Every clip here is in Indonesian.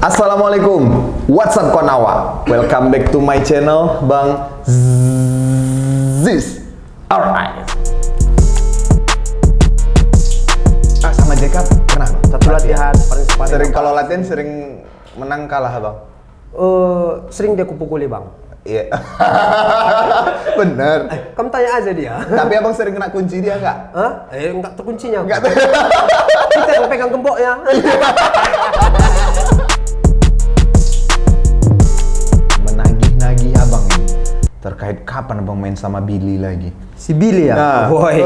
Assalamualaikum, what's up Konawa? Welcome back to my channel, Bang Ziz. Alright. Sama Jacob pernah Bang? Satu latihan paling Sering kalau latihan sering menang kalah Bang? Sering dia kupukuli Bang. Iya. Bener. Kamu tanya aja dia. Tapi Abang sering kena kunci dia nggak? Hah? Enggak terkuncinya. Nggak. Kita yang pegang gemboknya. Menagih-nagih Abang ini terkait kapan Abang main sama Billy lagi? Si Billy ya? Nah. Woi,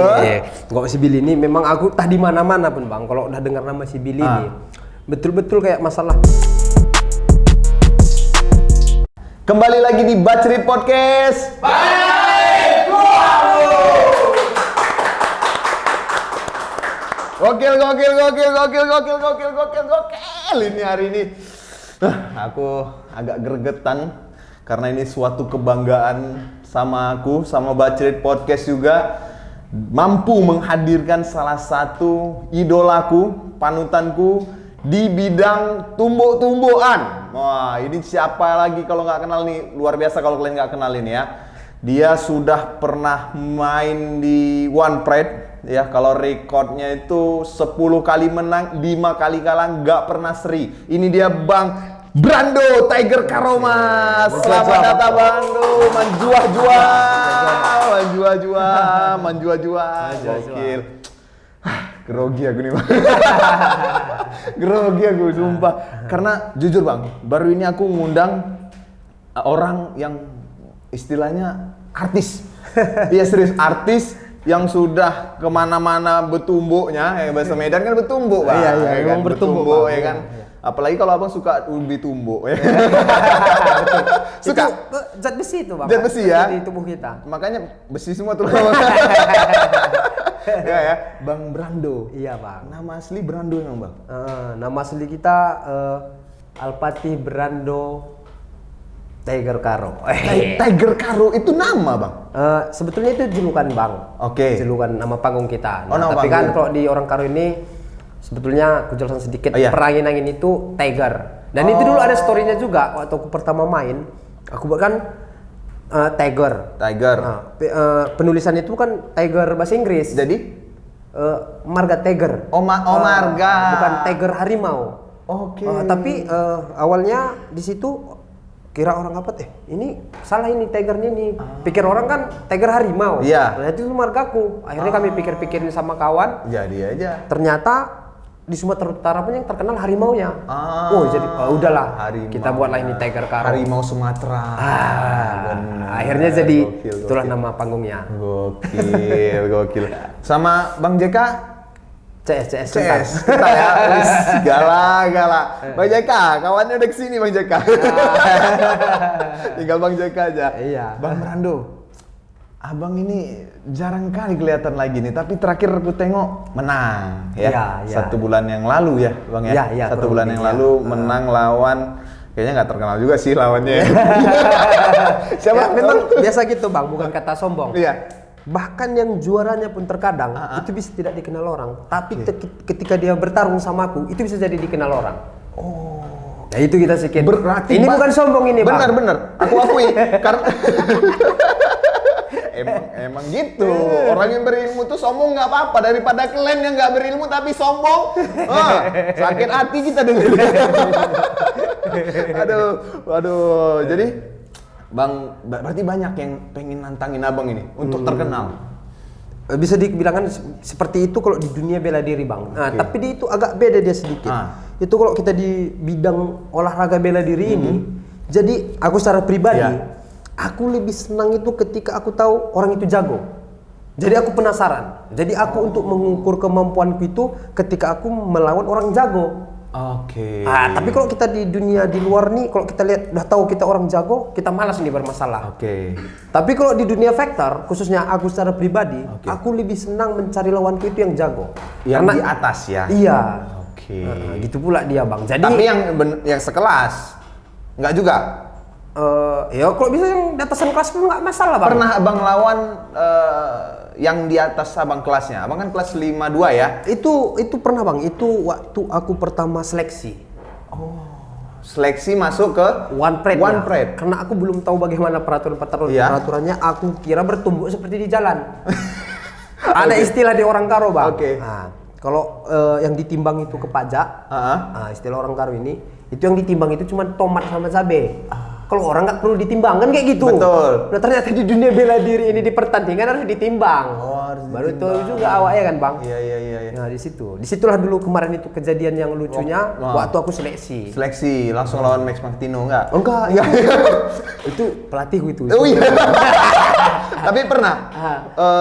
kok si Billy ini memang aku tah di mana-mana pun Bang. Kalau udah dengar nama si Billy ini, betul-betul kayak masalah. Kembali lagi di Bacri Podcast. Gokil ini hari ini. Aku agak gregetan karena ini suatu kebanggaan sama aku, sama Bacri Podcast juga mampu menghadirkan salah satu idolaku, panutanku di bidang tumbuk-tumbukan. Wah, ini siapa lagi kalau nggak kenal nih? Luar biasa kalau kalian nggak kenal ini ya. Dia sudah pernah main di One Pride ya. Kalau rekodnya itu 10 kali menang, 5 kali kalah, nggak pernah seri. Ini dia Bang Brando Tiger Karomas. Selamat datang Brando, manjua-jua. Gokil. Grogi aku nih Bang. Grogi aku sumpah. Karena jujur Bang, baru ini aku ngundang orang yang istilahnya artis. Iya serius, artis yang sudah kemana-mana betumbuknya. Bahasa Medan kan betumbuk Bang. Iya, ya kan? emang bertumbuk ya kan. Apalagi kalau Abang suka ubi tumbuk ya. Suka zat besi itu Bang. zat besi ya di tubuh kita. Makanya besi semua tuh. ya, Bang Brando. Iya Bang. Nama asli Brando emang Bang? Nama asli kita Alpatih Brando Tiger Karo. Tiger Karo itu nama Bang? Sebetulnya itu julukan Bang. Oke. Julukan nama panggung kita. Oh, nama tapi panggung. kan kalau di orang Karo ini sebetulnya aku jelaskan sedikit. Iya. Perangin-angin itu Tiger. Dan itu dulu ada story-nya juga waktu aku pertama main. Aku buat kan Tiger. Nah, penulisan itu kan Tiger bahasa Inggris. Jadi? Marga Tiger. Marga. Bukan Tiger harimau. Oke. Tapi awalnya di situ kira orang apa ini salah ini tigernya nih. Pikir orang kan tiger harimau. Iya. Nah itu margaku. Akhirnya kami pikir-pikirin sama kawan. Jadi aja. Ternyata di Sumatera Utara pun yang terkenal harimaunya. Jadi udahlah. Harimau. Kita buatlah ini Tiger Karo. Harimau Sumatera. Akhirnya jadi Gokil. itulah nama panggungnya. Gokil. Sama Bang JK? CS. Kita ya. Gala. Bang JK, kawannya udah kesini Bang JK. Tinggal Bang JK aja. Iya. Bang Brando, Abang ini jarang kali kelihatan lagi nih, tapi terakhir aku tengok menang ya. Iya. 1 bulan yang lalu ya Bang ya. Iya, 1 bulan yang lalu menang lawan, kayaknya nggak terkenal juga sih lawannya. Siapa? Memang biasa gitu Bang, bukan kata sombong. Iya. Bahkan yang juaranya pun terkadang itu bisa tidak dikenal orang, tapi ketika dia bertarung sama aku, itu bisa jadi dikenal orang. Nah itu kita sedikit. Berarti ini bukan sombong ini Bang. Benar. Aku akui karena emang gitu. Orang yang berilmu tuh sombong nggak apa-apa daripada kalian yang nggak berilmu tapi sombong. Sakit hati kita dengar. Aduh. Jadi Bang, berarti banyak yang pengen nantangin Abang ini untuk terkenal. Bisa dibilangkan seperti itu kalau di dunia bela diri Bang. Nah, tapi dia itu agak beda dia sedikit. Itu kalau kita di bidang olahraga bela diri ini, jadi aku secara pribadi, aku lebih senang itu ketika aku tahu orang itu jago. Jadi aku penasaran. Jadi aku untuk mengukur kemampuanku itu ketika aku melawan orang jago. Oke. Tapi kalau kita di dunia di luar nih, kalau kita lihat udah tahu kita orang jago, kita malas nih bermasalah. Oke. Tapi kalau di dunia fighter, khususnya aku secara pribadi, aku lebih senang mencari lawanku itu yang jago. Yang karena di atas ya. Iya. Oke. Gitu pula dia Bang. Jadi Tapi yang sekelas nggak juga. Ya kalau bisa yang di atasan kelas pun nggak masalah Bang. Pernah Abang lawan yang di atas abang kelasnya. Abang kan kelas 52 ya? Itu pernah Bang, itu waktu aku pertama seleksi. seleksi masuk ke One Pride. One Pride. Karena aku belum tahu bagaimana Iya. peraturannya, aku kira bertumbuk seperti di jalan. Ada istilah di orang Karo, Bang. Oke. Nah, kalau yang ditimbang itu ke pajak, nah, istilah orang Karo ini, itu yang ditimbang itu cuma tomat sama cabe. Kalau orang nggak perlu ditimbang kan kayak gitu. Betul. Nah ternyata di dunia bela diri ini di pertandingan harus ditimbang. Harus Baru ditimbang. tahu juga awalnya kan, Bang. Iya. Nah disitulah dulu kemarin itu kejadian yang lucunya waktu aku seleksi. Seleksi langsung lawan Max Martino enggak? Enggak, itu pelatihku itu. Oh iya. Tapi pernah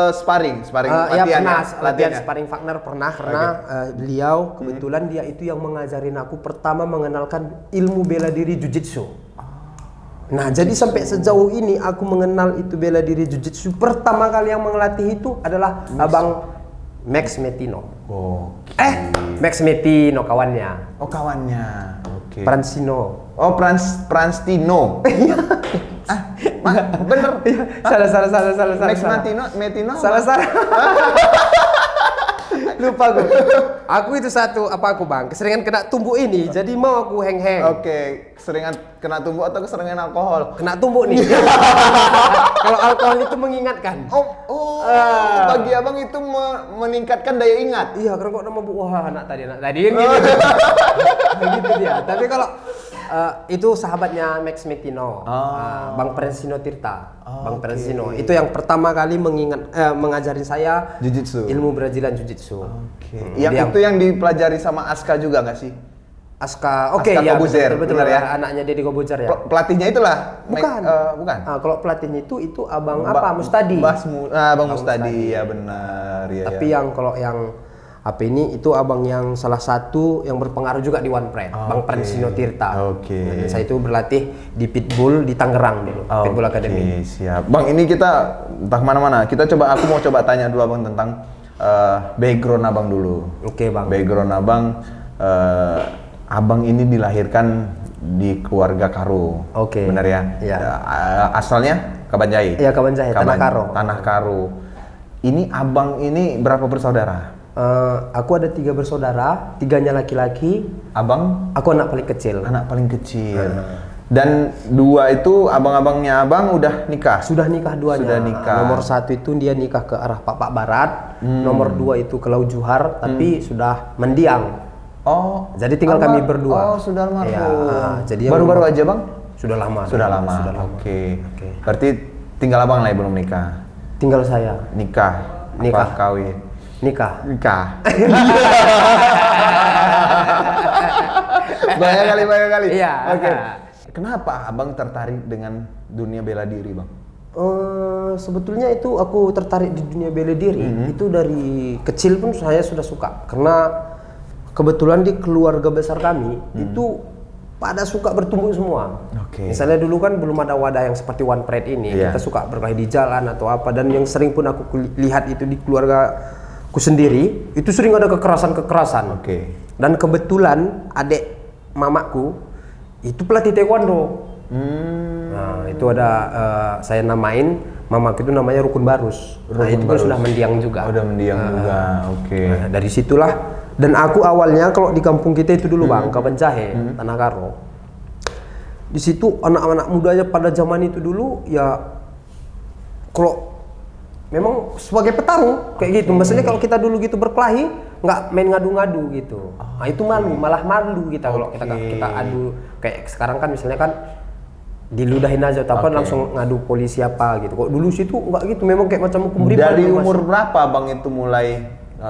sparring Ya latihan pernah, ya? latihan sparring partner pernah karena beliau kebetulan dia itu yang mengajarin aku pertama mengenalkan ilmu bela diri jiu-jitsu. Nah, jadi sampai sejauh ini aku mengenal itu bela diri jiu-jitsu. Pertama kali yang melatih itu adalah Abang Max Metino. Max Metino kawannya. Oh, kawannya. Oke. Pransino. Oh, Prantino. Bener. Salah. Max Metino. Salah. Lupa gue. Aku itu Bang? Keseringan kena tumbuk ini, jadi mau aku heng-heng. Oke, keseringan kena tumbuk atau keseringan alkohol? Kena tumbuk nih. Kalau alkohol itu mengingatkan. Bagi abang itu meningkatkan daya ingat. Iya, karena kok nama anak tadi gitu. Gitu dia. Tapi kalau itu sahabatnya Max Metino, Bang Prensino Tirta. Bang Prensino itu yang pertama kali mengajarin saya Jiu-jitsu. ilmu Brazilan Jiu-jitsu. Oke. Yang itu yang dipelajari sama Aska juga nggak sih? Aska ya, betul benar ya? Anaknya Deddy Kobuzer ya. Pelatihnya itulah. Bukan. Bukan. Kalau pelatihnya itu Abang Mustadi. Bang Mustadi, ya benar. Ya, Tapi yang kalau yang ini itu abang yang salah satu yang berpengaruh juga di One Pride, Bang Prensino Tirta. Oke. Saya itu berlatih di Pitbull di Tangerang dulu, Pitbull Academy. Siap. Bang, ini kita entah kemana-mana. Aku mau coba tanya dulu abang tentang background abang dulu. Oke, Bang. Background abang, abang ini dilahirkan di keluarga Karo. Oke. Benar ya? Iya. Asalnya Kabanjai. Iya, Kabanjai, Tanah Karo. Tanah Karo. Ini abang ini berapa bersaudara? Aku ada 3 bersaudara, 3-nya laki-laki. Abang? Aku anak paling kecil. Anak paling kecil. Dan 2 itu abang-abangnya abang udah nikah? Sudah nikah 2-nya. Sudah nikah. Nomor 1 itu dia nikah ke arah Papak Barat. Nomor 2 itu ke Laut Juhar, tapi sudah mendiang. Oh. Jadi tinggal kami berdua. Oh, sudah almarhum. Ya, jadi baru-baru aja bang? Sudah lama. Sudah lama. Oke. Berarti tinggal abang lah yang belum nikah. Tinggal saya. Nikah. Nikah. Apa kawin? Nikah. Banyak kali. Iya. Oke. Kenapa abang tertarik dengan dunia bela diri bang? Sebetulnya itu aku tertarik di dunia bela diri itu dari kecil pun saya sudah suka karena kebetulan di keluarga besar kami itu pada suka bertumbuk semua. Oke. Misalnya dulu kan belum ada wadah yang seperti One Pride ini, kita suka berkelahi di jalan atau apa, dan yang sering pun aku lihat itu di keluargaku sendiri itu sering ada kekerasan. Oke. Dan kebetulan adik mamaku itu pelatih taekwondo. Nah, itu ada saya namain mamaku itu namanya Rukun Barus. Nah, itu kan sudah mendiang juga. Udah mendiang juga. Oke. Nah, dari situlah, dan aku awalnya kalau di kampung kita itu dulu Bang, Kabanjahe, Tanah Karo. Di situ anak-anak mudanya pada zaman itu dulu ya kalau memang sebagai petarung kayak gitu. Maksudnya kalau kita dulu gitu berkelahi nggak main ngadu-ngadu gitu. Nah, itu malah malu kita kalau kita adu kayak sekarang kan misalnya kan diludahin aja tapi langsung ngadu polisi apa gitu. Kok dulu situ nggak gitu, memang kayak macam hukum rimba. Dari umur berapa bang itu mulai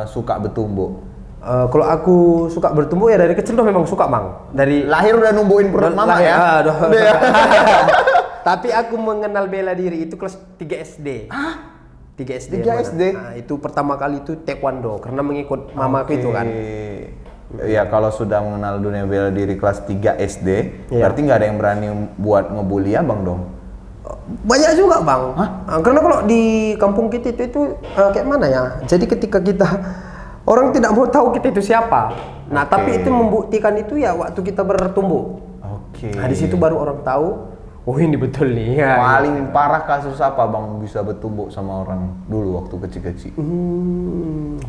suka bertumbuk? Kalau aku suka bertumbuk ya dari kecil tuh memang suka bang. Dari lahir udah numbuhin perut mama ya? Udah. Tapi aku mengenal bela diri itu kelas 3 SD. 3 SD. Nah, itu pertama kali itu taekwondo karena mengikut mamaku itu kan. Ya kalau sudah mengenal dunia bela diri kelas 3 SD, berarti nggak ada yang berani buat ngebully abang dong? Banyak juga bang. Karena kalau di kampung kita itu kayak mana ya? Jadi ketika kita orang tidak mau tahu kita itu siapa. Nah tapi itu membuktikan itu ya waktu kita bertumbuk. Nah di situ baru orang tahu. Oh ini betul nih ya. Paling parah kasus apa bang bisa bertumbuk sama orang dulu waktu kecil-kecil?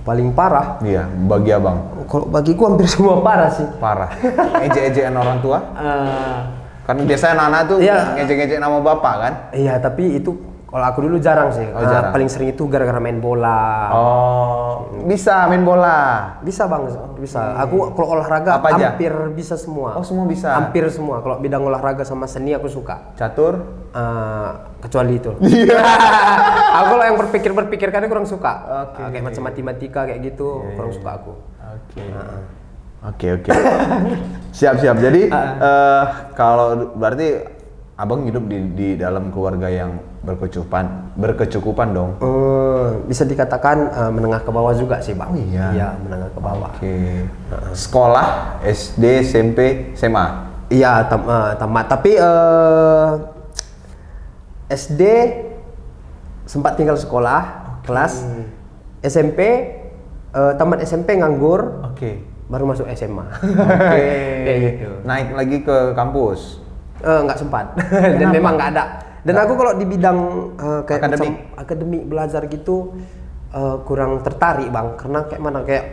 Paling parah. Iya, bagi abang. Kalau bagiku hampir semua parah sih. Parah. Ejek-ejekan orang tua? Kan biasanya anak-anak tuh Iya. ngejek-ngejek nama bapak kan? Iya, tapi itu kalau aku dulu jarang sih. Oh, jarang. Paling sering itu gara-gara main bola. Oh, bisa main bola. Bisa bang, bisa. Aku kalau olahraga Apa aja? hampir bisa semua. Oh, semua bisa? Hampir semua. Kalau bidang olahraga sama seni aku suka. Catur? Kecuali itu. Iya. Aku kalau yang berpikir kan kurang suka. Oke. Kayak macam matematika kayak gitu, kurang suka aku. Oke. Siap. Jadi kalau berarti abang hidup di dalam keluarga yang berkecukupan dong. Bisa dikatakan menengah ke bawah juga sih bang. Oh, iya. Iya, menengah ke bawah. Oke. Sekolah SD, SMP, SMA. Iya, tamat. Tapi SD sempat tinggal sekolah, kelas. SMP, tamat SMP nganggur, Oke. baru masuk SMA. Oke. Kayak gitu. Naik lagi ke kampus. Nggak sempat. Dan memang nggak ada. Dan aku kalau di bidang kayak Akademik? macam akademik belajar gitu kurang tertarik bang, karena kayak mana kayak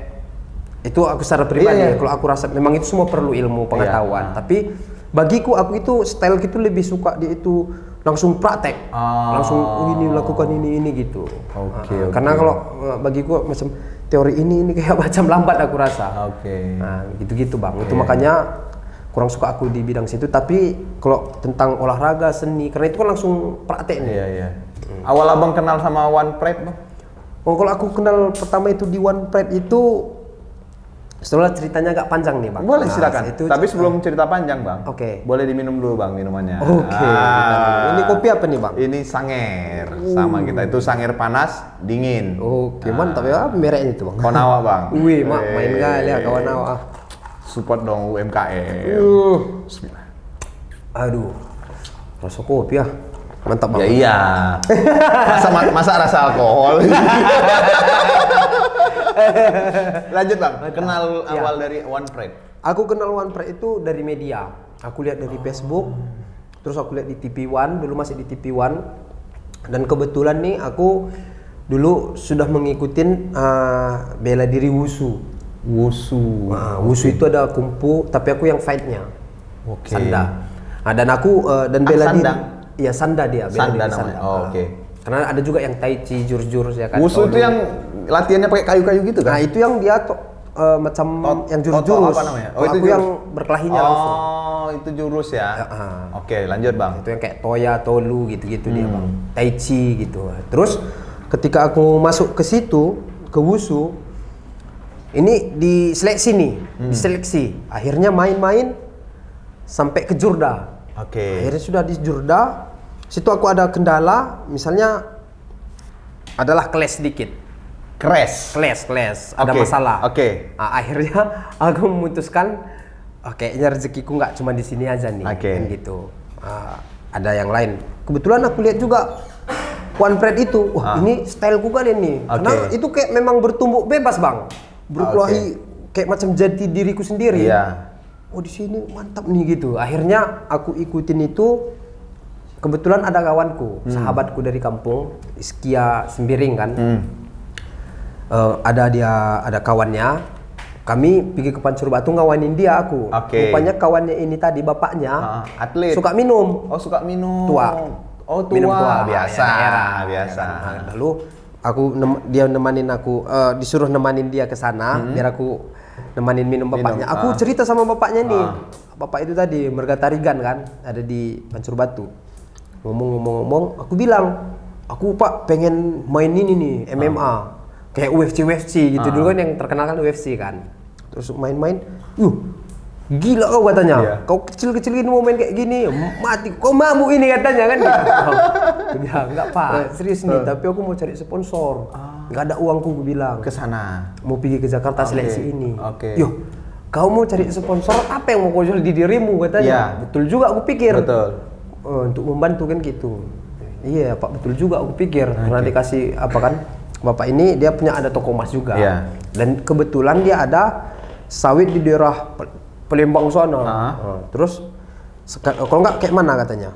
itu aku secara pribadi. Iya. Kalau aku rasa memang itu semua perlu ilmu pengetahuan. Tapi bagiku aku itu style gitu lebih suka di itu langsung praktek, langsung ini lakukan ini gitu. Oke. Karena kalau bagiku macam teori ini kayak macam lambat aku rasa. Oke. Nah gitu bang. Itu makanya kurang suka aku di bidang situ. Tapi kalau tentang olahraga, seni, karena itu kan langsung praktek nih. Iya. Awal abang kenal sama One Pride bang? Oh kalau aku kenal pertama itu di One Pride itu, setelah ceritanya agak panjang nih bang. Boleh silakan. Itu, Tapi sebelum cerita panjang bang, Oke. boleh diminum dulu bang minumannya. Oke. Ini kopi apa nih bang? Ini sanger sama kita itu sanger panas dingin. Oke, mantap ya mereknya itu bang. Konawa bang. Wih, main kali ya kawan awak. Support dong UMKM. Bismillah. Aduh, rasa kopi ya, mantap Ya bang. iya. Masa rasa alkohol. Lanjut bang. Kenal awal dari One Pride. Aku kenal One Pride itu dari media. Aku lihat dari Facebook, terus aku lihat di TV One, dulu masih di TV One. Dan kebetulan nih aku dulu sudah mengikutin bela diri wushu. Wusu. Nah, wushu itu ada kungfu, tapi aku yang fightnya. Oke. Sanda. Nah, dan aku dan bela diri. sandang? Iya sanda dia. Bela Sanda diri namanya. sanda. Oh, oke. Karena ada juga yang tai chi, jurus-jurus ya kan. Wusu itu Kalau yang latihannya pakai kayu-kayu gitu kan? Nah itu yang dia macam yang jurus-jurus. Apa namanya? Kalau aku jurus. yang berkelahinya langsung. Oh, itu jurus ya. Oke, lanjut bang. Itu yang kayak toya, tolu gitu-gitu dia bang. Tai chi gitu. Terus ketika aku masuk ke situ, ke wushu, ini diseleksi nih, diseleksi. Akhirnya main-main sampai ke jurda. Oke. Akhirnya sudah di jurda, situ aku ada kendala, misalnya adalah keles sedikit. Keles, ada Oke, masalah. oke. Nah, akhirnya aku memutuskan, kayaknya rezekiku nggak cuma di sini aja nih, Oke. kan gitu. Ada yang lain. Kebetulan aku lihat juga One Pride itu, wah ini styleku kali ini. Karena itu kayak memang bertumbuk bebas bang, berkelahi kayak macam jati diriku sendiri. Iya. Oh di sini mantap nih gitu. Akhirnya aku ikutin itu. Kebetulan ada kawanku, sahabatku dari kampung, Iskia Sembiring kan. Ada kawannya. Kami pergi ke Pancur Batu ngawanin dia aku. Rupanya kawannya ini tadi bapaknya atlet. suka minum. Oh suka minum. Tua. Oh tua. Minum tua Biasa. biasa. Nah, lalu dia nemanin aku, disuruh nemanin dia ke sana biar aku nemanin minum bapaknya. Aku cerita sama bapaknya nih. Bapak itu tadi Mergatarigan kan, ada di Pancur Batu. Ngomong-ngomong, aku bilang, aku pak pengen main ini nih MMA, kayak UFC gitu dulu kan yang terkenal kan UFC kan. Terus main-main, gila kau katanya, kau kecil-kecil gini mau main kayak gini, mati, kau mabuk ini katanya kan. Aku bilang enggak pak, serius nih, tapi aku mau cari sponsor, nggak ada uangku, gue bilang. Ke sana. Mau pergi ke Jakarta seleksi ini. Oke. Yo, kau mau cari sponsor apa yang mau kau jual di dirimu katanya. Betul juga aku pikir. Betul. Untuk membantu kan gitu. Iya pak, betul juga aku pikir. Karena dikasih apa kan, bapak ini dia punya ada toko emas juga. Dan kebetulan dia ada sawit di daerah Palembang sana. Terus kalau nggak kayak mana katanya,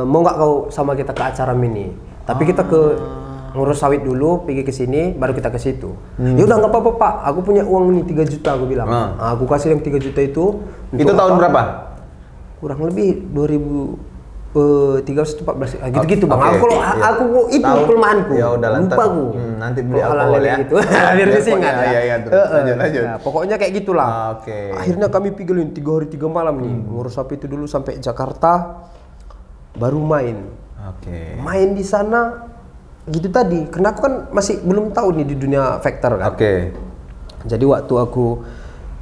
mau nggak kau sama kita ke acara mini? Tapi kita ke ngurus sawit dulu, pergi ke sini, baru kita ke situ. Ya udah nggak apa-apa Pak, aku punya uang nih 3 juta, aku bilang. Aku kasih yang 3 juta itu. Itu tahun berapa? Kurang lebih 2013-14 gitu-gitu Bang. Aku kalau aku itu kelemahanku. Ya udah lupa aku. Nanti beli alkohol ya. Gitu. Biar disingkat ya. Iya, lanjut. Nah, pokoknya kayak gitulah. Oke. Akhirnya kami pigilin 3 hari 3 malam nih. Ngurus sapi itu dulu sampai Jakarta, baru main. Oke. Main di sana gitu tadi. Karena aku kan masih belum tahu nih di dunia vektor kan. Oke. Jadi waktu aku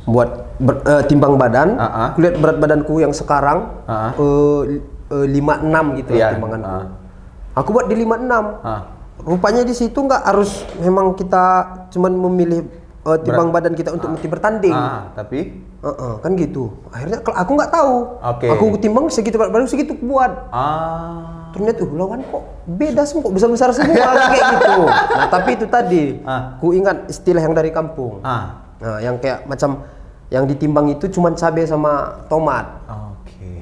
buat timbang badan, aku lihat berat badanku yang sekarang 56 gitu Iya, timbanganku. Aku buat di 56. Rupanya di situ nggak harus memang kita cuman memilih timbang badan kita untuk mesti bertanding. Tapi kan gitu. Akhirnya aku nggak tahu. Oke. Aku timbang segitu berat badan segitu buat. Ternyata lawan kok beda semua, kok besar-besar semua kayak gitu. Nah tapi itu tadi, ku ingat istilah yang dari kampung. Nah, yang kayak macam yang ditimbang itu cuma cabai sama tomat.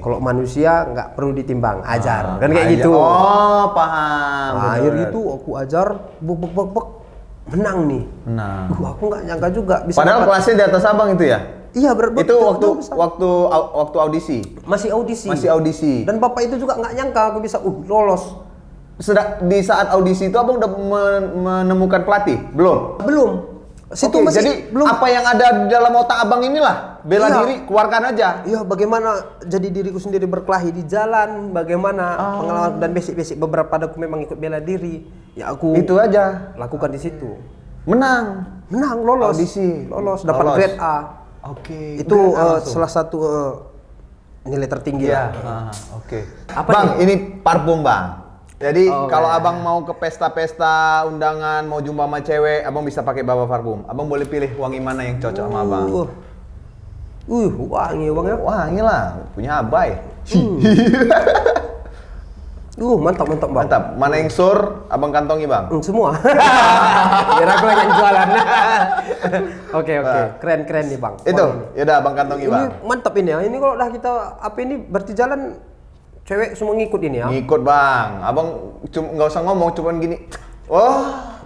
Kalau manusia nggak perlu ditimbang, ajar kan kayak gitu. Oh paham. Nah, akhir itu aku ajar, menang nih. Menang. Aku nggak nyangka juga bisa. Padahal kelasnya di atas abang itu ya? Iya berat. Itu waktu audisi. Masih audisi. Dan bapak itu juga nggak nyangka aku bisa lolos. Di saat audisi itu abang udah menemukan pelatih? Belum. Situ masih jadi belum. Apa yang ada di dalam otak abang inilah bela diri, keluarkan aja. Iya, bagaimana jadi diriku sendiri berkelahi di jalan, bagaimana pengalaman dan basic beberapa aku memang ikut bela diri. Ya aku itu aja lakukan di situ. Menang, lolos. Audisi, dapat grade A. Oke. Itu salah satu nilai tertinggi ya. Oke. Bang, ini parfum Bang. Jadi kalau abang mau ke pesta-pesta undangan, mau jumpa sama cewek, abang bisa pakai Baba parfum. Abang boleh pilih wangi mana yang cocok sama abang. Wangi abang ya. Wangi lah, punya abai. Mantap Bang. Mantap. Mana yang sur, abang kantongi Bang? Semua. Biar aku lagi yang jualan. Oke. Keren nih Bang. Itu, yaudah abang kantongi Bang. Ini mantap ini ya. Ini kalau udah kita ini berarti jalan cewek semua ngikut ini ya? Ngikut Bang. Abang nggak usah ngomong, cuman gini.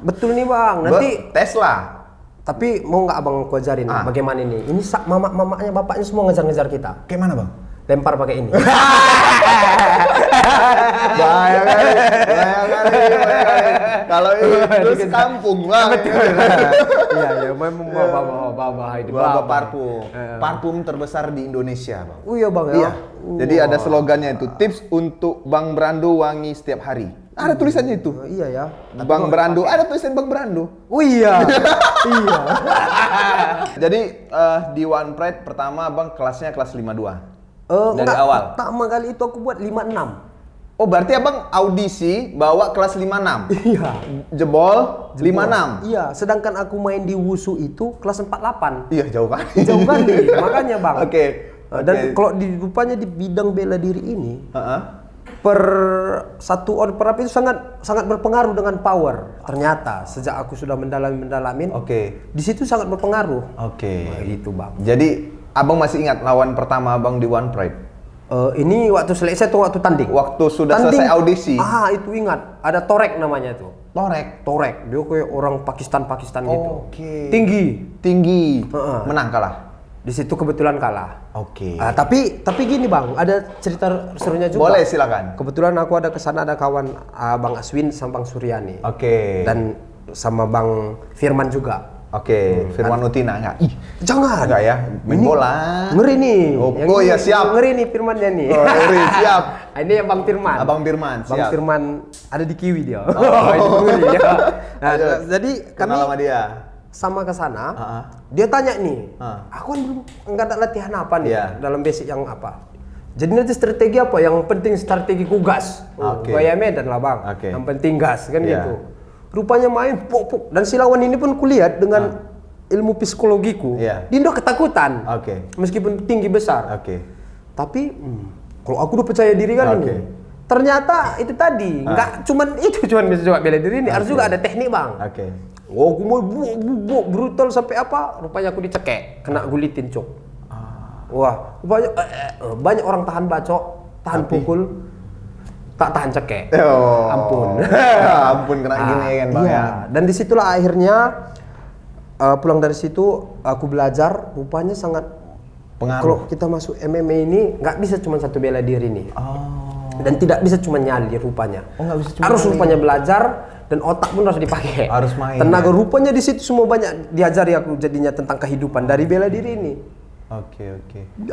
Betul nih Bang. Nanti tes lah. Tapi mau nggak abang aku ajarin bagaimana ini? Ini mamanya bapaknya semua ngejar-ngejar kita. Kayak mana Bang? Lempar pakai ini. Bahaya kali. Kalau ini terus kampung Bang. Iya, memang Baba parfum. Parfum terbesar di Indonesia Bang. Iya Bang ya. Iya. Jadi ada slogannya itu, tips untuk Bang Brando wangi setiap hari. Ada tulisannya itu. Iya ya. Bang Brando, ada tulisan Bang Brando. Iya. Iya. Jadi di One Pride pertama Bang kelasnya kelas 52. Dari enggak, awal. Pertama kali itu aku buat 56. Oh, berarti Abang audisi bawa kelas 56. Iya. Jebol 56. Iya, sedangkan aku main di Wushu itu kelas 48. Iya, jauh kali. Jauh kali, makanya Bang. Oke. Dan kalau rupanya di bidang bela diri ini, per apa itu sangat berpengaruh dengan power. Ternyata sejak aku sudah mendalamin. Di situ sangat berpengaruh. Nah, itu Bang. Jadi Abang masih ingat lawan pertama Abang di One Pride? Ini waktu selesai atau waktu tanding? Waktu sudah selesai audisi. Itu ingat. Ada Torek namanya itu. Torek. Dia kayak orang Pakistan gitu. Oke. Tinggi. Menang kalah. Di situ kebetulan kalah. Oke. Tapi gini Bang, ada cerita serunya juga. Boleh, silakan. Kebetulan aku ada kesana, ada kawan Bang Aswin sama Bang Suryani. Dan sama Bang Firman juga. Firman Utina enggak? Jangan. Enggak ya, main bola. Ngeri nih. Ya siap. Ngeri nih Firmannya nih. Ngeri, siap. Ini yang Bang Firman. Abang Firman, siap. Bang Firman ada di Kiwi dia. Ini ngeri ya. Nah, jadi kami sama dia. Sama ke sana. Dia tanya nih, aku kan belum enggak ada latihan apa nih dalam basic yang apa. Jadi nanti strategi apa? Yang penting strategi ku gas. Gaya Medan lah Bang. Yang penting gas kan gitu. Rupanya main pok. Dan si lawan ini pun kulihat dengan ilmu psikologiku. Dia udah ketakutan. Meskipun tinggi besar. Tapi kalau aku udah percaya diri kan ini. Ternyata itu tadi nggak cuman bisa coba bela diri ini, harus juga ada teknik Bang. Aku mau brutal sampai apa? Rupanya aku dicekek, kena gulitin cok. Wah, banyak orang tahan bacok, tahan pukul. tak tahan cekek. Oh. Ampun. Ampun kena gini kan Bang Iya. ya. Dan disitulah akhirnya pulang dari situ aku belajar rupanya sangat Pengaruh. kalau kita masuk MMA ini nggak bisa cuma satu bela diri nih. Oh. Dan tidak bisa cuma nyali rupanya. Oh, nggak bisa cuma harus nyali. rupanya belajar dan otak pun harus dipakai. Harus main, Tenaga ya. rupanya di situ semua banyak diajari aku jadinya tentang kehidupan dari bela diri ini. Oke.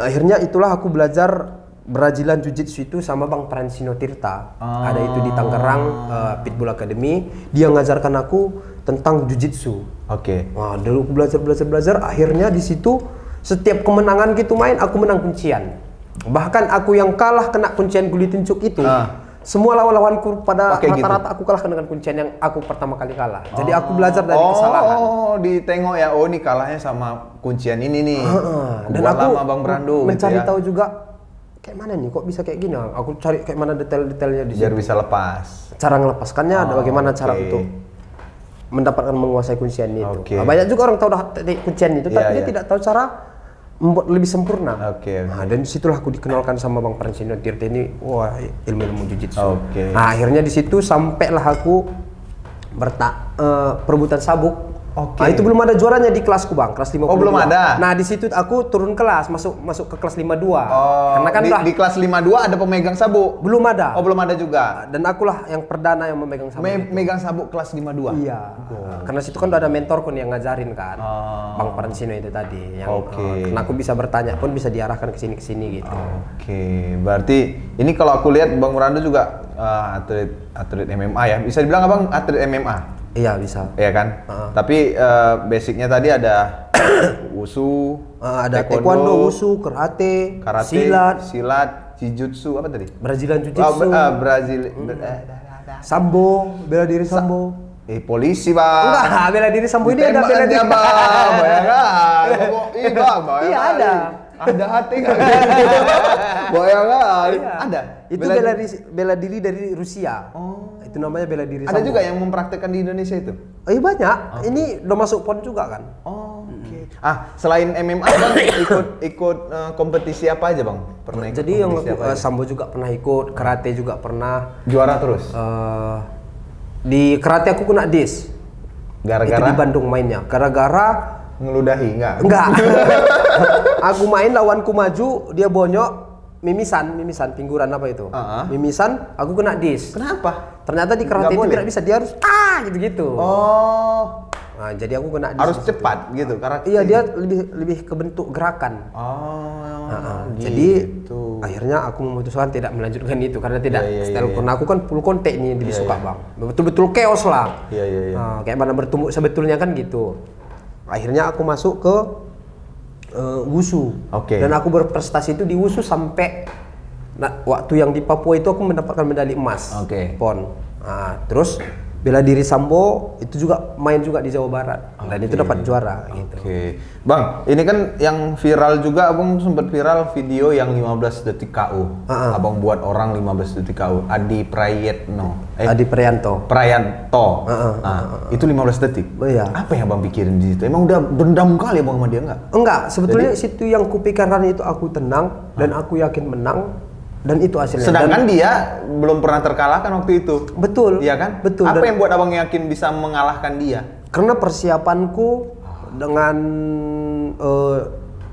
Akhirnya itulah aku belajar berajilan jujitsu itu sama Bang Pransino Tirta. Ada itu di Tangerang, Pitbull Academy. Dia ngajarkan aku tentang jujitsu. Oke. Wah, dulu aku belajar. Akhirnya di situ setiap kemenangan gitu main aku menang kuncian. Bahkan aku yang kalah kena kuncian guli tincuk itu. Semua lawan-lawanku pada Pakai rata-rata aku kalahkan dengan kuncian yang aku pertama kali kalah. Jadi aku belajar dari kesalahan. Oh, ditengok ya. Oh, ini kalahnya sama kuncian ini nih. Dan Buat aku lama Bang Brando mencari gitu ya. tahu juga kayak mana nih kok bisa kayak gini. Aku cari kayak mana detail-detailnya di Biar situ. bisa lepas. Cara ngelepaskannya ada bagaimana cara oke. untuk mendapatkan menguasai kuncian itu. Oke. Nah, banyak juga orang tahu teknik kuncian itu, tapi Iya, dia iya. tidak tahu cara membuat lebih sempurna. Oke. Nah, dan disitulah aku dikenalkan sama Bang Pransino Tirta ini, wah ilmu ilmu jujitsu. Oke. Nah, akhirnya di situ sampailah aku perebutan sabuk. Oke. Nah, itu belum ada juaranya di kelasku Bang, kelas 52. Oh, belum ada? Nah, di situ aku turun kelas, masuk ke kelas 52. Oh, Karena kan di kelas 52 ada pemegang sabuk. belum ada. Oh, belum ada juga. Dan akulah yang perdana yang memegang sabuk. Megang sabuk kelas 52. Iya. Karena situ kan udah ada mentorku nih yang ngajarin kan. Oh. Bang Pransino itu tadi yang Oke. karena aku bisa bertanya pun bisa diarahkan ke sini gitu. Oke, berarti ini kalau aku lihat Bang Brando juga atlet MMA ya. Bisa dibilang Abang atlet MMA? Iya, bisa. Iya kan? Tapi basicnya tadi ada wushu, Ada taekwondo, wushu, karate, silat, jujutsu apa tadi? Brazilian jiu-jitsu, Brazil, sambo, bela diri sambo. polisi Bang. Enggak, bela diri sambo ini ada bela diri. Bang, bayangkan. Bang, Iya, ada. Ada hati nggak? Bayangkan. Iya. Ada. Itu bela diri dari Rusia. Oh. Itu namanya bela diri Ada sambo. juga yang mempraktekkan di Indonesia itu. Banyak. Ini udah masuk PON juga kan. Oh, oke. Selain MMA Bang ikut kompetisi apa aja Bang? Pernah ikut Jadi yang kompetisi aku apa aja? sambo juga pernah ikut, karate juga pernah. Juara terus. Di karate aku kena dis. Itu di Gara-gara Bandung mainnya. Gara-gara ngeludahi enggak. Aku main lawanku maju, dia bonyok, mimisan pingguran apa itu? Mimisan, aku kena dis. Kenapa? Ternyata di karate Nggak itu boleh? tidak bisa, dia harus gitu-gitu. Oh, Nah, jadi aku kena dis. harus di situ. cepat gitu karate. Iya, dia lebih ke bentuk gerakan. Jadi akhirnya aku memutuskan tidak melanjutkan itu karena tidak style karena aku kan full kontak nih lebih suka Bang. Betul-betul chaos lah. Iya. Kayak mana bertumbuh sebetulnya kan gitu. Akhirnya aku masuk ke wushu. Oke. Dan aku berprestasi itu di wushu sampai waktu yang di Papua itu aku mendapatkan medali emas. Oke. PON. Nah, terus bela diri sambo itu juga main juga di Jawa Barat. Dan itu dapat juara gitu. Oke. Bang, ini kan yang viral juga, Abang sempat viral video yang 15 detik KO. Abang buat orang 15 detik KO. Adi Prayetno. Adi Prianto. Prayanto. Itu 15 detik. Oh, iya. Apa yang Abang pikirin di situ? Emang udah dendam kali Abang sama dia enggak? Enggak, sebetulnya situ yang kupikirkan itu aku tenang dan aku yakin menang dan itu hasilnya. Sedangkan dia belum pernah terkalahkan waktu itu. Betul. Iya kan? Betul. Apa Dan yang buat Abang yakin bisa mengalahkan dia? karena persiapanku dengan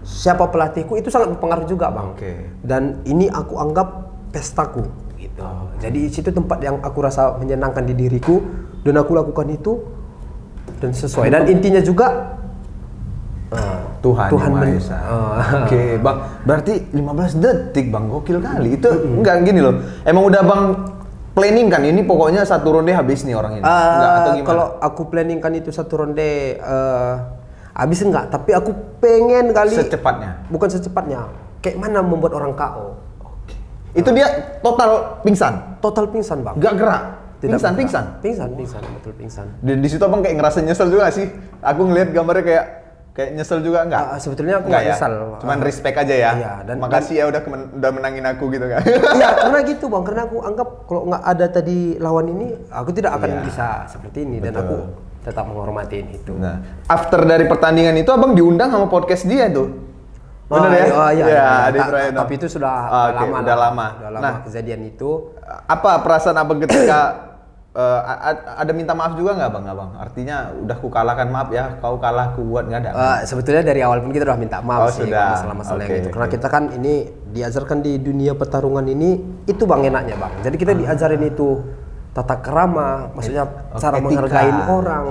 siapa pelatihku itu sangat berpengaruh juga Bang. Oke. Dan ini aku anggap pestaku gitu. Jadi situ tempat yang aku rasa menyenangkan di diriku dan aku lakukan itu dan sesuai. Dan intinya juga Tuhan Yang Maha Esa. Oke, Bang. Berarti 15 detik, Bang. Gokil kali. Itu enggak gini loh. Emang udah Bang planning kan ini pokoknya satu ronde habis nih orang ini. Enggak atau gimana? Kalau aku planningkan itu satu ronde habis enggak, tapi aku pengen kali secepatnya. bukan secepatnya. Kayak mana membuat orang KO. Itu dia total pingsan. Total pingsan, Bang. Enggak gerak. Tidak Pingsan, bergerak. Pingsan, betul pingsan. Di situ Abang kayak ngerasa nyesel juga sih. Aku ngelihat gambarnya kayak nyesel juga enggak? Sebetulnya aku Enggak nggak ya? nyesel. Cuman respect aja ya. Iya, dan makasih ya udah menangin aku gitu kan. Iya, karena gitu Bang, karena aku anggap kalau nggak ada tadi lawan ini, aku tidak akan bisa seperti ini dan aku tetap menghormatin itu. Nah, after dari pertandingan itu Abang diundang sama podcast dia tuh. Benar ya? Oh iya. Ya, iya. Adi Praetno. Tapi itu sudah Oke, lama. udah lama. Udah lama Nah, kejadian itu. apa perasaan abang ketika ada minta maaf juga nggak bang? Artinya udah ku kalahkan, maaf ya, kau kalah ku buat nggak ada? Sebetulnya dari awal pun kita udah minta maaf sih sudah. masalah-masalah Oke, yang itu. Karena oke. kita kan ini diajarkan di dunia pertarungan ini itu bang enaknya bang. Jadi kita diajarin itu tata kerama, maksudnya cara etika. menghargai orang.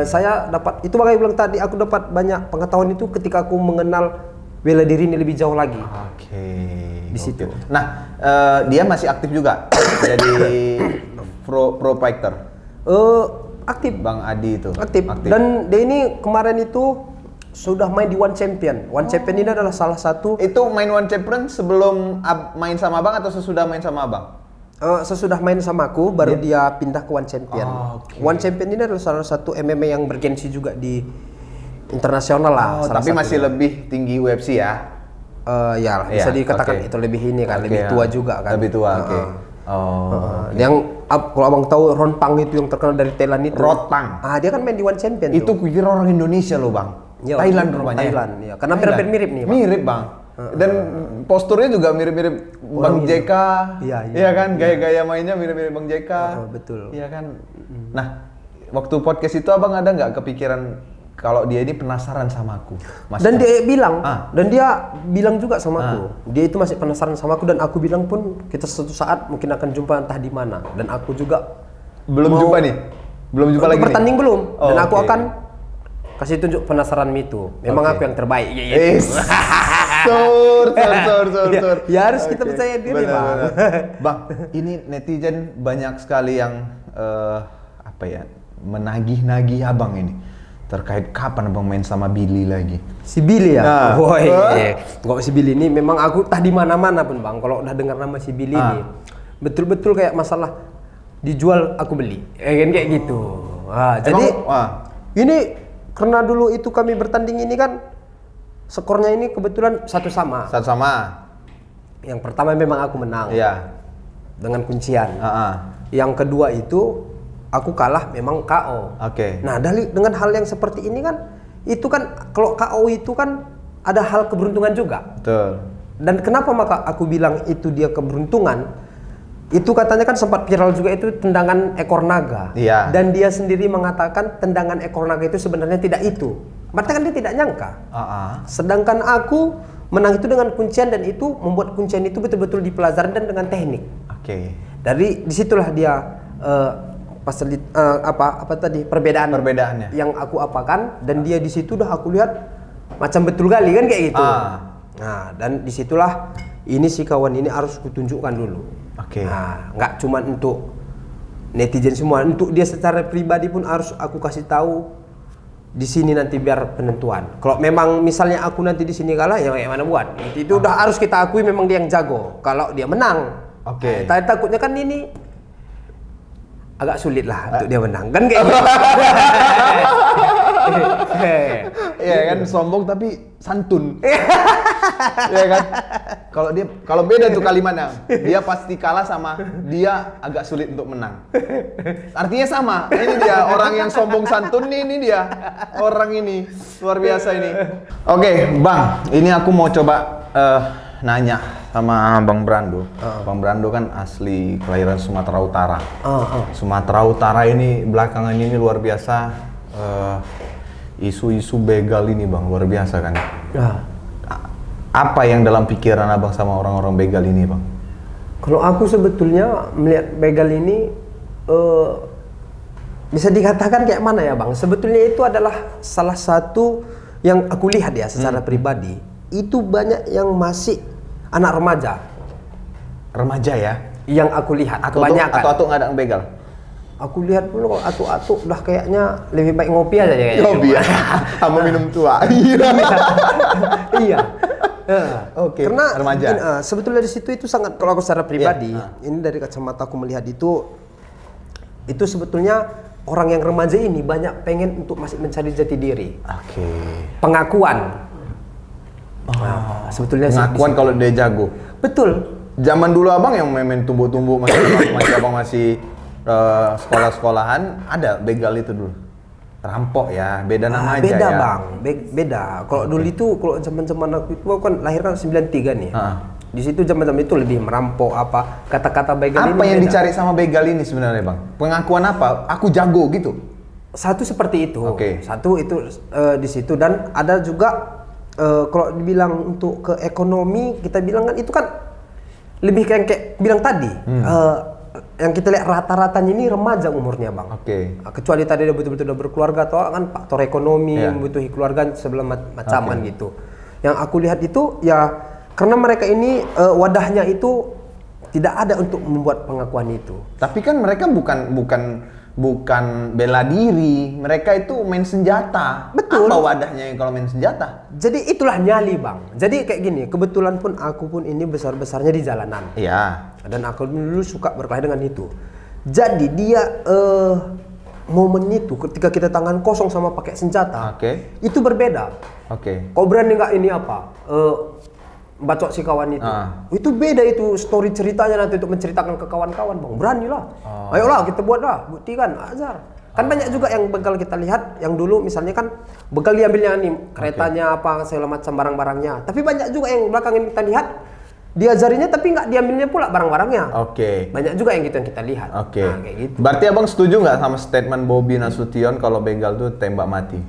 Saya dapat itu bang bilang tadi aku dapat banyak pengetahuan itu ketika aku mengenal bela diri ini lebih jauh lagi. Oke. Di situ. Nah, dia masih aktif juga jadi pro fighter. Aktif. Bang Adi itu. Aktif. Dan dia ini kemarin itu sudah main di One Champion. One Champion ini adalah salah satu. Itu main One Champion sebelum main sama abang atau sesudah main sama abang? Sesudah main sama aku, baru dia pindah ke One Champion. Oke. One Champion ini adalah salah satu MMA yang bergensi juga di internasional lah. salah Tapi satunya. masih lebih tinggi UFC ya? Ya bisa Iya, dikatakan oke. itu lebih ini kan, Oke, lebih ya. tua juga kan. Lebih tua, oke. Yang kalau abang tahu Ron Pang itu yang terkenal dari Thailand itu. Rod Pang. Dia kan main di One Champion. Itu kukira orang Indonesia loh bang. Iya, Thailand orang rupanya. Thailand, iya. Karena hampir mirip nih, Bang. Mirip bang. Dan posturnya juga mirip-mirip Bang Orang JK. Iya, Iya kan, gaya-gaya mainnya mirip-mirip Bang JK. Betul. Iya kan. Nah, waktu podcast itu abang ada nggak kepikiran kalau dia ini penasaran sama aku? Dan dia bilang, Ah. dan dia bilang juga sama aku, dia itu masih penasaran sama aku dan aku bilang pun kita suatu saat mungkin akan jumpa entah di mana. Dan aku juga belum mau- jumpa nih, belum jumpa untuk lagi bertanding nih? belum. Oh, Dan aku oke. akan kasih tunjuk penasaran itu. Memang Oke. aku yang terbaik. Sur. Ya harus kita percaya diri, Benar, Bang. benar. Bang, ini netizen banyak sekali yang apa ya, menagih-nagih abang ini terkait kapan abang main sama Billy lagi. Si Billy ya? Nah. Woi, kok si Billy ini memang aku tah di mana-mana pun bang. Kalau udah dengar nama si Billy ini, betul-betul kayak masalah dijual aku beli, kan kayak gitu. Jadi ini karena dulu itu kami bertanding ini kan skornya ini kebetulan satu sama. Satu sama. Yang pertama memang aku menang. Iya. Dengan kuncian. Yang kedua itu aku kalah memang KO. Oke. Nah, dengan hal yang seperti ini kan, itu kan kalau KO itu kan ada hal keberuntungan juga. Betul. Dan kenapa maka aku bilang itu dia keberuntungan? Itu katanya kan sempat viral juga itu tendangan ekor naga. Iya. Dan dia sendiri mengatakan tendangan ekor naga itu sebenarnya tidak itu. Berarti kan dia tidak nyangka. Sedangkan aku menang itu dengan kuncian dan itu membuat kuncian itu betul-betul dipelajari dan dengan teknik. Oke. Dari disitulah dia apa tadi Perbedaannya yang aku apakan dan dia di situ udah aku lihat macam betul kali kan kayak gitu. Nah, dan disitulah ini si kawan ini harus kutunjukkan dulu. Oke. Nah, nggak cuma untuk netizen semua, untuk dia secara pribadi pun harus aku kasih tahu di sini nanti biar penentuan. Kalau memang misalnya aku nanti di sini kalah ya mana buat. Itu udah harus kita akui memang dia yang jago. Kalau dia menang. Oke. Takutnya kan ini agak sulit lah untuk dia menang kan kayak gitu. Iya kan, sombong tapi santun. Iya kan? Kalau beda tuh kalimatnya, dia pasti kalah sama dia agak sulit untuk menang. Artinya sama. Ini dia orang yang sombong santun nih, ini dia. Orang ini luar biasa ini. Oke, Bang, ini aku mau coba nanya sama Bang Brando. Bang Brando kan asli kelahiran Sumatera Utara. Sumatera Utara ini belakangan ini luar biasa, isu-isu begal ini Bang, luar biasa kan. Apa yang dalam pikiran abang sama orang-orang begal ini Bang? Kalau aku sebetulnya melihat begal ini bisa dikatakan kayak mana ya Bang? Sebetulnya itu adalah salah satu yang aku lihat ya secara pribadi. Itu banyak yang masih anak remaja. Remaja ya? Yang aku lihat Kebanyakan. Atau nggak ada yang begal? Aku lihat dulu kalau atu-atu udah kayaknya lebih baik ngopi aja kayaknya. Ngopi ya? Sama minum tua. Iya. Oke, Karena remaja. Sebetulnya di situ itu sangat, kalau aku secara pribadi, ini dari kacamata aku melihat itu sebetulnya orang yang remaja ini banyak pengen untuk masih mencari jati diri. Oke. Pengakuan. Sebetulnya Pengakuan kalau dia jago. Betul. Zaman dulu abang yang main tumbuk-tumbuk masih abang masih sekolah-sekolahan, ada begal itu dulu. Rampok ya, beda nama aja beda ya. bang, beda. Kalau dulu itu, kalau zaman aku itu kan lahir kan 93 nih. Di situ zaman-zaman itu lebih merampok apa kata-kata begal ini. Apa yang beda. dicari sama begal ini sebenarnya bang? Pengakuan apa? Aku jago gitu. Satu seperti itu. Oke. Satu itu di situ, dan ada juga kalau dibilang untuk ke ekonomi, kita bilang kan itu kan lebih kayak bilang tadi. Yang kita lihat rata-ratanya ini remaja umurnya bang. Oke. Kecuali tadi dia betul-betul udah berkeluarga, atau kan faktor ekonomi membutuhkan keluarga sebelum macaman gitu. Yang aku lihat itu ya karena mereka ini wadahnya itu tidak ada untuk membuat pengakuan itu. Tapi kan mereka bukan bela diri, mereka itu main senjata. Betul. Apa wadahnya yang kalau main senjata? Jadi itulah nyali bang. Jadi kayak gini, kebetulan pun aku pun ini besar-besarnya di jalanan. Iya. Dan aku dulu suka berkelahi dengan itu. Jadi dia momen itu ketika kita tangan kosong sama pakai senjata, itu berbeda. Kau berani nggak ini apa? Bacok si kawan itu. Itu beda itu story ceritanya nanti untuk menceritakan ke kawan-kawan bang. Beranilah. Ayolah kita buatlah, buktikan, ajar. Kan banyak juga yang begal kita lihat, yang dulu misalnya kan begal diambilnya nih keretanya apa segala macam barang-barangnya. Tapi banyak juga yang belakang ini kita lihat diajarinya tapi nggak diambilnya pula barang-barangnya. Banyak juga yang gitu yang kita lihat. Nah, kayak gitu. Berarti abang setuju nggak sama statement Bobi Nasution kalau begal tuh tembak mati?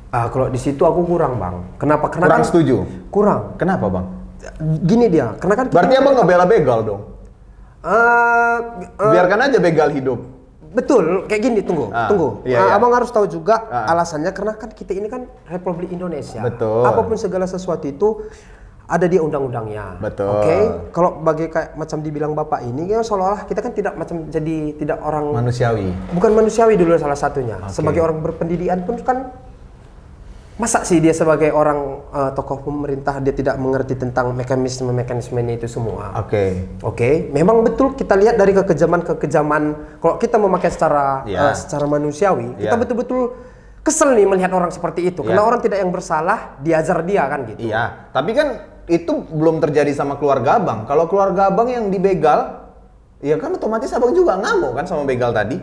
Kalau di situ aku kurang bang. Kenapa? Karena kurang kan, setuju. Kurang. Kenapa bang? Gini dia, karena kan. Berarti abang ngebela begal dong. Biarkan aja begal hidup. Betul, kayak gini, tunggu. Iya. Abang harus tahu juga alasannya, karena kan kita ini kan Republik Indonesia. Betul. Apapun segala sesuatu itu ada dia undang-undangnya. Betul. Kalau bagi kayak macam dibilang bapak ini, ya seolah-olah kita kan tidak macam jadi tidak orang manusiawi. Bukan manusiawi dulu salah satunya. Sebagai orang berpendidikan pun kan, masa sih dia sebagai orang tokoh pemerintah dia tidak mengerti tentang mekanisme-mekanismenya itu semua. Memang betul kita lihat dari kekejaman kalau kita memakai secara manusiawi, kita betul-betul kesel nih melihat orang seperti itu. Karena orang tidak yang bersalah diajar dia kan gitu. Iya, tapi kan itu belum terjadi sama keluarga abang. Kalau keluarga abang yang dibegal, ya kan otomatis abang juga ngamuk kan sama begal tadi.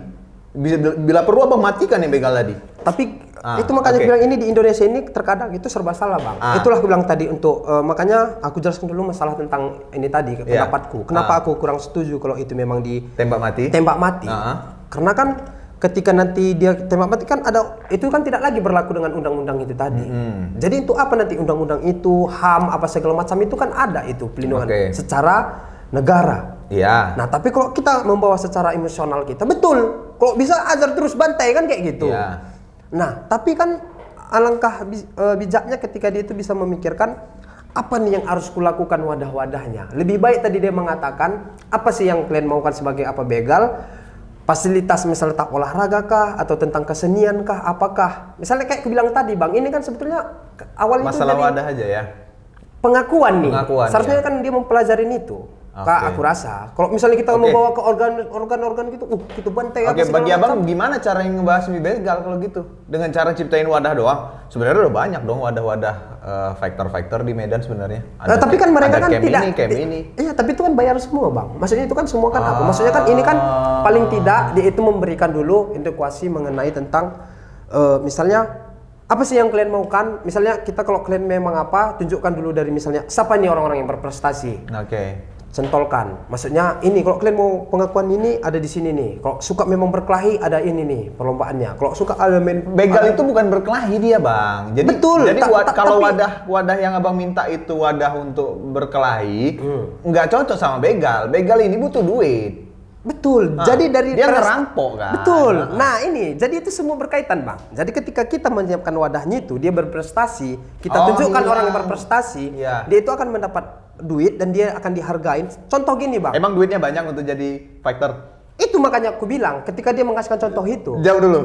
Bila perlu abang matikan yang begal tadi. Tapi itu makanya bilang ini di Indonesia ini terkadang itu serba salah bang. Itulah aku bilang tadi untuk makanya aku jelaskan dulu masalah tentang ini tadi pendapatku. Kenapa aku kurang setuju kalau itu memang tembak mati. Karena kan ketika nanti dia tembak mati kan ada itu kan tidak lagi berlaku dengan undang-undang itu tadi. Jadi untuk apa nanti undang-undang itu, HAM apa segala macam itu kan ada itu pelindungan secara negara. Nah tapi kalau kita membawa secara emosional kita, betul. Kalau bisa ajar terus bantai kan kayak gitu. Nah tapi kan alangkah bijaknya ketika dia itu bisa memikirkan apa nih yang harus kulakukan wadah-wadahnya. Lebih baik tadi dia mengatakan apa sih yang kalian maukan sebagai apa begal. Fasilitas misalnya tak olahraga kah atau tentang kesenian kah, apakah misalnya kayak aku bilang tadi bang, ini kan sebetulnya awalnya masalah itu wadah aja ya, pengakuan nih. Seharusnya kan dia mempelajarin itu. Kak, aku rasa kalau misalnya kita membawa ke organ-organ gitu, gitu bantai. Bagi abang gimana cara yang ngebahas begal kalau gitu? Dengan cara ciptain wadah doang? Sebenarnya udah banyak dong wadah-wadah fighter di Medan sebenarnya. Tapi kan mereka kan tidak. ini. Iya, tapi itu kan bayar semua bang. Maksudnya itu kan semua kan apa? Maksudnya kan ini kan paling tidak dia itu memberikan dulu edukasi mengenai tentang misalnya apa sih yang kalian maukan? Misalnya kita kalau kalian memang apa, tunjukkan dulu dari misalnya siapa nih orang-orang yang berprestasi. Centolkan. Maksudnya ini kalau kalian mau pengakuan ini ada di sini nih. Kalau suka memang berkelahi ada ini nih perlombaannya. Kalau suka elemen begal itu bukan berkelahi dia bang. Jadi betul. Jadi kalau wadah yang abang minta itu wadah untuk berkelahi, nggak cocok sama begal. Begal ini butuh duit. Betul. Jadi dari dia ngerampok kan. Betul. Nah ini, jadi itu semua berkaitan bang. Jadi ketika kita menyiapkan wadahnya itu, dia berprestasi, kita tunjukkan orang yang berprestasi, dia itu akan mendapat duit dan dia akan dihargain. Contoh gini bang. Emang duitnya banyak untuk jadi fighter? Itu makanya aku bilang, ketika dia mengasihkan contoh itu. Jauh dulu.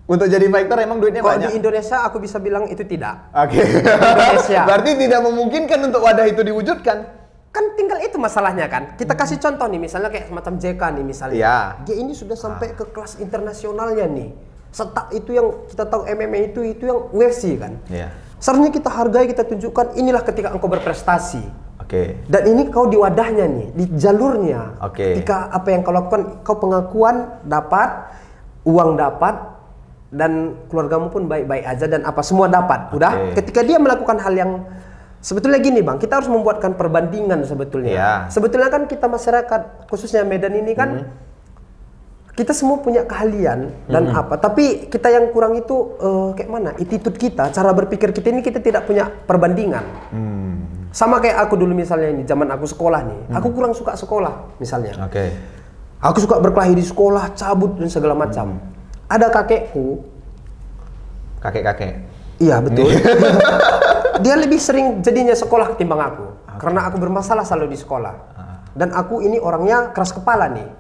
Untuk jadi fighter emang duitnya banyak? Kalau di Indonesia aku bisa bilang itu tidak. Indonesia. Berarti tidak memungkinkan untuk wadah itu diwujudkan. Kan tinggal itu masalahnya kan. Kita kasih contoh nih, misalnya kayak semacam JK nih misalnya. Dia ini sudah sampai ke kelas internasionalnya nih. Setak itu yang kita tahu MMA itu yang UFC kan. Seharusnya kita hargai, kita tunjukkan inilah ketika engkau berprestasi. Dan ini kau di wadahnya nih, di jalurnya. Ketika apa yang kau lakukan, kau pengakuan dapat, uang dapat, dan keluargamu pun baik-baik aja dan apa semua dapat. Udah. Ketika dia melakukan hal yang sebetulnya gini Bang, kita harus membuatkan perbandingan sebetulnya. Iya. Sebetulnya kan kita masyarakat khususnya Medan ini kan kita semua punya keahlian dan apa, tapi kita yang kurang itu kayak mana? Attitude kita, cara berpikir kita ini kita tidak punya perbandingan. Sama kayak aku dulu misalnya ini, zaman aku sekolah nih, aku kurang suka sekolah misalnya. Aku suka berkelahi di sekolah, cabut dan segala macam. Ada kakekku. Kakek-kakek. Iya betul. Dia lebih sering jadinya sekolah ketimbang aku, karena aku bermasalah selalu di sekolah. Dan aku ini orangnya keras kepala nih.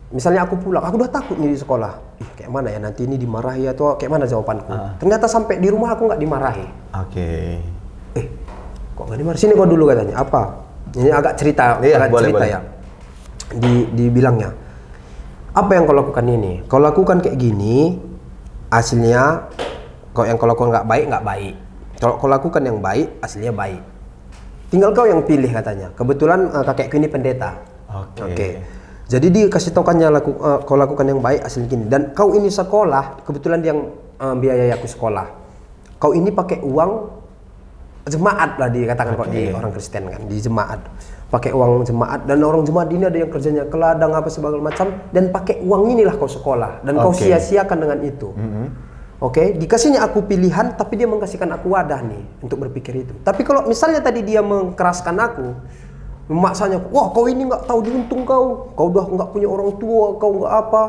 Misalnya aku pulang, aku udah takut nih di sekolah. Ih, kayak mana ya nanti ini dimarahi atau kayak mana jawabanku? Ternyata sampai di rumah aku nggak dimarahi. Kok nggak dimarahi? Sini kau dulu katanya. Apa? Ini agak cerita, boleh. Ya. Dibilangnya. Apa yang kau lakukan ini? Kau lakukan kayak gini, hasilnya yang kau lakukan nggak baik. Kalau kau lakukan yang baik, hasilnya baik. Tinggal kau yang pilih katanya. Kebetulan kakekku ini pendeta. Oke. Jadi dikasih taukannya kau lakukan yang baik hasilnya gini. Dan kau ini sekolah, kebetulan dia yang biayai aku sekolah. Kau ini pakai uang jemaat lah dikatakan kok di orang Kristen kan, di jemaat. Pakai uang jemaat dan orang jemaat ini ada yang kerjanya ke ladang apa segala macam dan pakai uang inilah kau sekolah dan kau sia-siakan dengan itu. Dikasihnya aku pilihan tapi dia mengasihkan aku wadah nih untuk berpikir itu. Tapi kalau misalnya tadi dia mengkeraskan aku, memaksanya, wah kau ini nggak tahu diuntung kau udah nggak punya orang tua, kau nggak apa.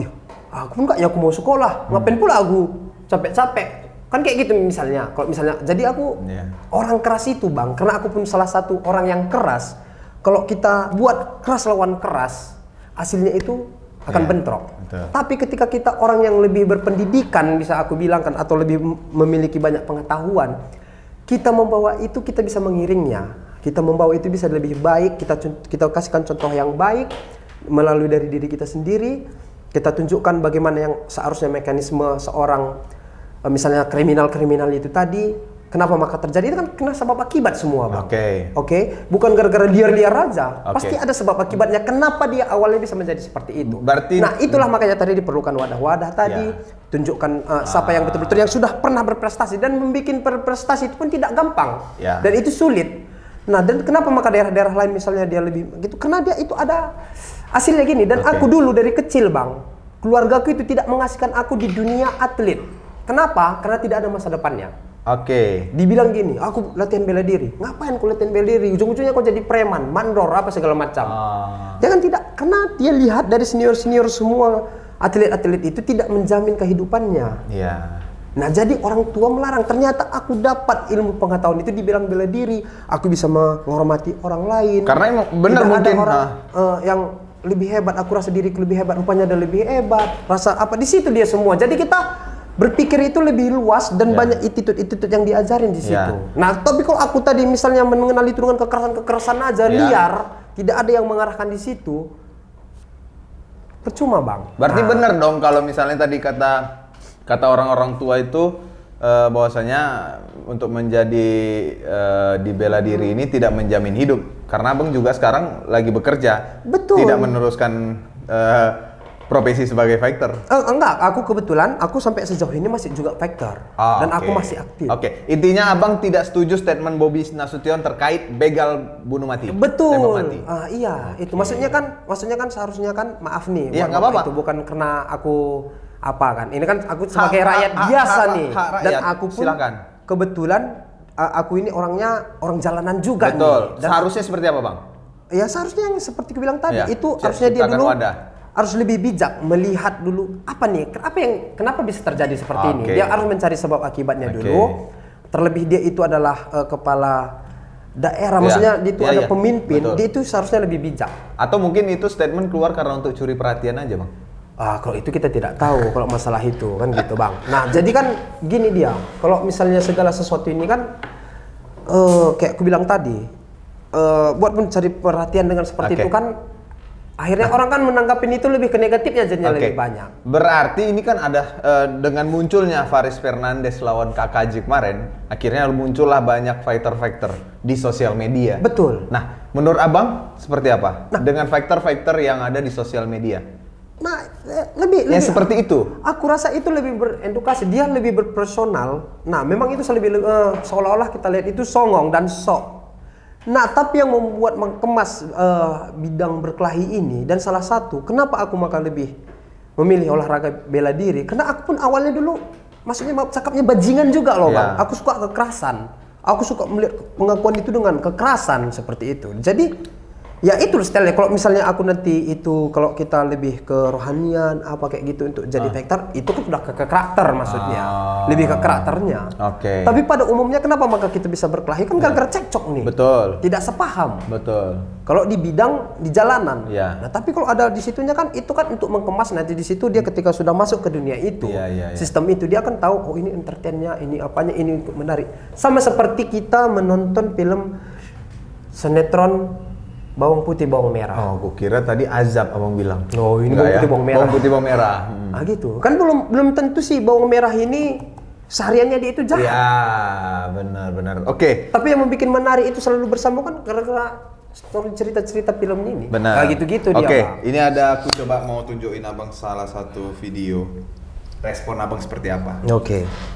Iya, aku nggak ya aku mau sekolah, ngapain pula aku capek-capek. Kan kayak gitu misalnya, kalau misalnya, jadi aku orang keras itu Bang, karena aku pun salah satu orang yang keras. Kalau kita buat keras lawan keras, hasilnya itu akan bentrok. Tapi ketika kita orang yang lebih berpendidikan, bisa aku bilang kan, atau lebih memiliki banyak pengetahuan, kita membawa itu kita bisa mengiringnya. Kita membawa itu bisa lebih baik, kita kasihkan contoh yang baik melalui dari diri kita sendiri. Kita tunjukkan bagaimana yang seharusnya mekanisme seorang misalnya kriminal itu tadi, kenapa maka terjadi itu kan kena sebab akibat semua Bang. Bukan gara-gara liar-liar aja. Pasti ada sebab akibatnya kenapa dia awalnya bisa menjadi seperti itu. Nah, itulah makanya tadi diperlukan wadah-wadah tadi, tunjukkan siapa yang betul-betul yang sudah pernah berprestasi dan membuat berprestasi itu pun tidak gampang. Dan itu sulit. Nah, dan kenapa maka daerah-daerah lain misalnya dia lebih gitu? Karena dia itu ada hasilnya gini. Dan aku dulu dari kecil Bang, keluargaku itu tidak mengasihkan aku di dunia atlet. Kenapa? Karena tidak ada masa depannya. Dibilang gini, aku latihan bela diri. Ngapain aku latihan bela diri? Ujung-ujungnya kau jadi preman, mandor, apa segala macam. Jangan tidak, karena dia lihat dari senior-senior semua atlet-atlet itu tidak menjamin kehidupannya. Nah, jadi orang tua melarang. Ternyata aku dapat ilmu pengetahuan itu dibilang bela diri. Aku bisa menghormati orang lain. Karena emang benar mungkin ada orang yang lebih hebat. Aku rasa diriku lebih hebat. Rupanya ada lebih hebat. Rasa apa di situ dia semua. Jadi kita berpikir itu lebih luas dan banyak attitude yang diajarin di situ. Nah, tapi kalau aku tadi misalnya mengenali itu dengan kekerasan aja liar, tidak ada yang mengarahkan di situ. Percuma Bang. Berarti benar dong kalau misalnya tadi kata orang-orang tua itu bahwasanya untuk menjadi di bela diri ini tidak menjamin hidup karena Abang juga sekarang lagi bekerja. Tidak meneruskan profesi sebagai fighter. Enggak, aku kebetulan sampai sejauh ini masih juga fighter dan aku masih aktif. Intinya Abang tidak setuju statement Bobi Nasution terkait begal bunuh mati. Betul. Iya, itu maksudnya kan seharusnya kan maaf nih. Iya, nggak apa-apa. Itu bukan karena aku apa kan, ini kan aku sebagai rakyat biasa nih dan aku pun kebetulan aku ini orang jalanan juga. Betul. Dan seharusnya seperti apa Bang? Ya seharusnya yang seperti aku bilang tadi itu harusnya dia dulu harus lebih bijak melihat dulu kenapa bisa terjadi seperti ini. Dia harus mencari sebab akibatnya dulu. Terlebih dia itu adalah kepala daerah, maksudnya dia itu ada pemimpin. Dia itu seharusnya lebih bijak. Atau mungkin itu statement keluar karena untuk curi perhatian aja Bang. Kalau itu kita tidak tahu kalau masalah itu kan gitu Bang. Nah, jadi kan gini dia, kalau misalnya segala sesuatu ini kan kayak aku bilang tadi, buat mencari perhatian dengan seperti itu kan akhirnya orang kan menanggapi itu lebih ke negatifnya jadinya lebih banyak. Berarti ini kan ada dengan munculnya Faris Fernandes lawan KKJ kemarin, akhirnya muncullah banyak fighter-fighter di sosial media. Betul. Nah, menurut Abang seperti apa dengan fighter-fighter yang ada di sosial media? Nah, lebih seperti itu. Aku rasa itu lebih beredukasi, dia lebih berpersonal. Nah, memang itu seolah-olah kita lihat itu songong dan sok. Nah, tapi yang membuat mengemas bidang berkelahi ini, dan salah satu kenapa aku makan lebih memilih olahraga bela diri, karena aku pun awalnya dulu, maksudnya cakapnya bajingan juga loh Bang. Aku suka kekerasan, aku suka melihat pengakuan itu dengan kekerasan seperti itu. Jadi ya itu style. Kalau misalnya aku nanti itu, kalau kita lebih ke rohanian apa kayak gitu untuk jadi fighter, itu kan sudah ke karakter maksudnya, lebih ke karakternya. Oke. Tapi pada umumnya kenapa maka kita bisa berkelahi kan gara-gara cekcok nih. Betul. Tidak sepaham. Betul. Kalau di bidang di jalanan. Ya. Nah, tapi kalau ada di situnya kan itu kan untuk mengemas, nanti di situ dia ketika sudah masuk ke dunia itu, sistem itu dia akan tahu, oh ini entertainnya, ini apanya, ini untuk menarik. Sama seperti kita menonton film sinetron bawang putih bawang merah. Oh, aku kira tadi azab abang bilang. Oh, ini bawang putih bawang merah. Bawang putih bawang merah. Ah gitu. Kan belum tentu sih bawang merah ini sehariannya dia itu jahat. Ya, benar. Oke. Tapi yang membuat menarik itu selalu bersama kan gara-gara story cerita-cerita film ini. Benar. Nah, gitu-gitu dia. Oke, ini ada aku coba mau tunjukin abang salah satu video. Respon abang seperti apa? Oke.